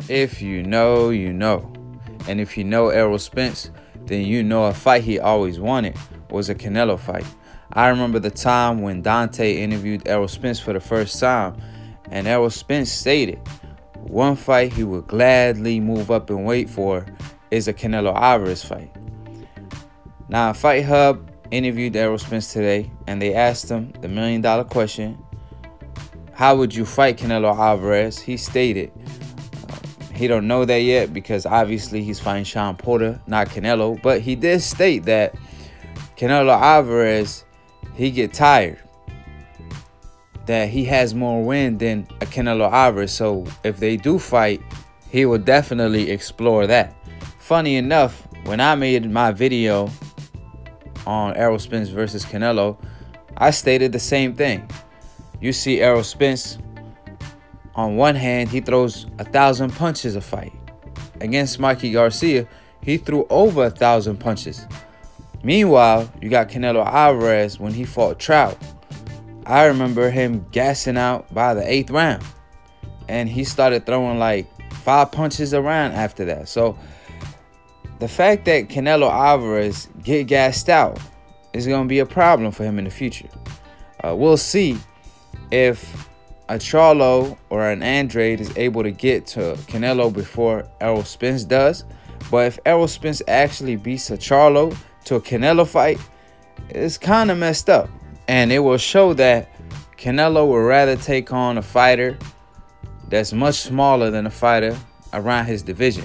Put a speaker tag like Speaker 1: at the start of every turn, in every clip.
Speaker 1: If you know, you know. And if you know Errol Spence, then you know a fight he always wanted was a Canelo fight. I remember the time when Dante interviewed Errol Spence for the first time, and Errol Spence stated one fight he would gladly move up and wait for is a Canelo Alvarez fight. Now, Fight Hub interviewed Errol Spence today, and they asked him the million-dollar question: how would you fight Canelo Alvarez? He stated he don't know that yet because obviously he's fighting Sean Porter, not Canelo. But he did state that Canelo Alvarez, he get tired, that he has more win than a Canelo Alvarez. So if they do fight, he will definitely explore that. Funny enough, when I made my video on Errol Spence versus Canelo, I stated the same thing. You see Errol Spence, on one hand, he throws 1,000 punches a fight. Against Mikey Garcia, he threw over 1,000 punches. Meanwhile, you got Canelo Alvarez when he fought Trout. I remember him gassing out by the 8th round, and he started throwing like 5 punches a round after that. So the fact that Canelo Alvarez get gassed out is going to be a problem for him in the future. We'll see if a Charlo or an Andrade is able to get to Canelo before Errol Spence does. But if Errol Spence actually beats a Charlo to a Canelo fight, it's kind of messed up. And it will show that Canelo would rather take on a fighter that's much smaller than a fighter around his division,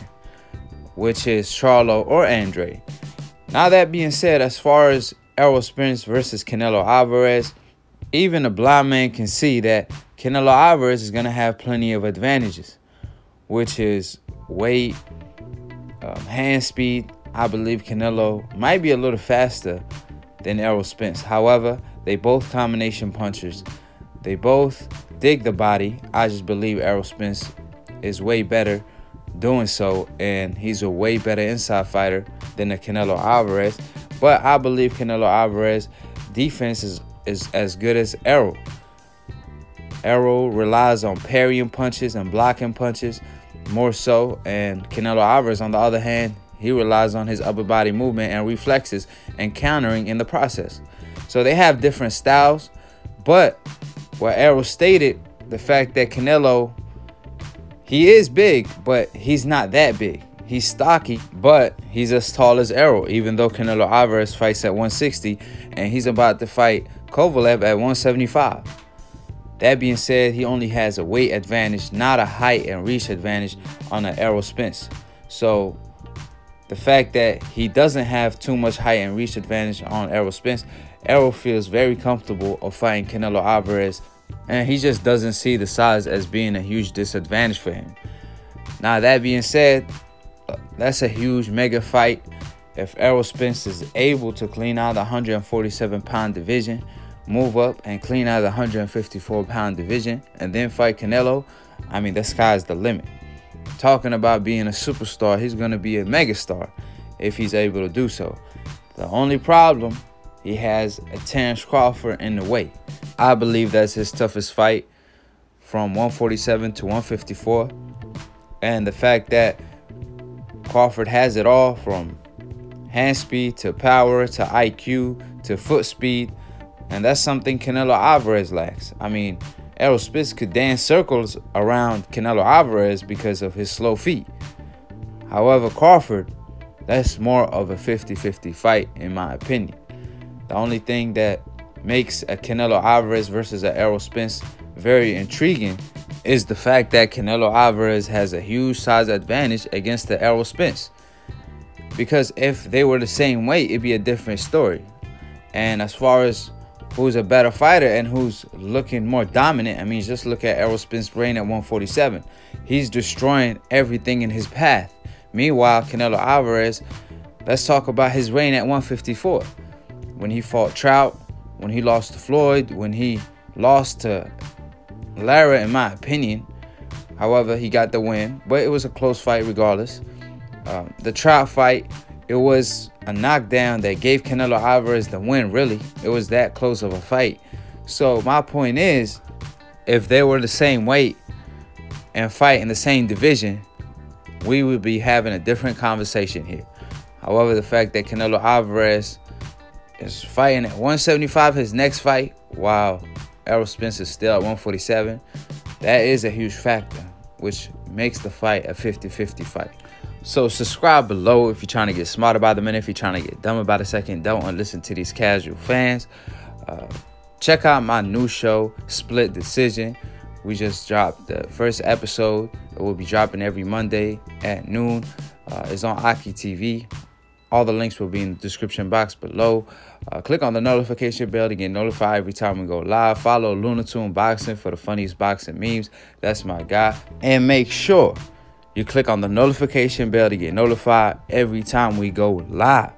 Speaker 1: which is Charlo or Andrade. Now, that being said, as far as Errol Spence versus Canelo Alvarez, even a blind man can see that Canelo Alvarez is going to have plenty of advantages, which is weight, hand speed. I believe Canelo might be a little faster than Errol Spence. However, they both combination punchers. They both dig the body. I just believe Errol Spence is way better doing so, and he's a way better inside fighter than the Canelo Alvarez. But I believe Canelo Alvarez defense is as good as Errol. Errol relies on parrying punches and blocking punches more so, and Canelo Alvarez, on the other hand, he relies on his upper body movement and reflexes and countering in the process. So they have different styles, but what Errol stated, the fact that Canelo, he is big, but he's not that big. He's stocky, but he's as tall as Errol, even though Canelo Alvarez fights at 160, and he's about to fight Kovalev at 175. That being said, he only has a weight advantage, not a height and reach advantage on an Errol Spence. So the fact that he doesn't have too much height and reach advantage on Errol Spence, Errol feels very comfortable of fighting Canelo Alvarez, and he just doesn't see the size as being a huge disadvantage for him. Now, that being said, that's a huge mega fight. If Errol Spence is able to clean out the 147-pound division, move up and clean out the 154-pound division, and then fight Canelo, I mean, the sky's the limit. Talking about being a superstar, he's going to be a megastar if he's able to do so. The only problem, he has a Terence Crawford in the way. I believe that's his toughest fight from 147 to 154. And the fact that Crawford has it all, from hand speed to power to IQ to foot speed, and that's something Canelo Alvarez lacks. I mean, Errol Spence could dance circles around Canelo Alvarez because of his slow feet. However, Crawford, that's more of a 50-50 fight in my opinion. The only thing that makes a Canelo Alvarez versus an Errol Spence very intriguing is the fact that Canelo Alvarez has a huge size advantage against the Errol Spence. Because if they were the same weight, it'd be a different story. And as far as who's a better fighter and who's looking more dominant, I mean, just look at Errol Spence's reign at 147. He's destroying everything in his path. Meanwhile, Canelo Alvarez, let's talk about his reign at 154. When he fought Trout, when he lost to Floyd, when he lost to Lara, in my opinion. However, he got the win, but it was a close fight regardless. The Trout fight, it was a knockdown that gave Canelo Alvarez the win, really. It was that close of a fight. So my point is, if they were the same weight and fight in the same division, we would be having a different conversation here. However, the fact that Canelo Alvarez is fighting at 175 his next fight, while Errol Spence is still at 147, that is a huge factor, which makes the fight a 50-50 fight. So subscribe below if you're trying to get smarter by the minute. If you're trying to get dumber by the second, don't listen to these casual fans. Check out my new show, Split Decision. We just dropped the first episode. It will be dropping every Monday at noon. It's on Aki TV. All the links will be in the description box below. Click on the notification bell to get notified every time we go live. Follow Lunatoon Boxing for the funniest boxing memes. That's my guy. And make sure you click on the notification bell to get notified every time we go live.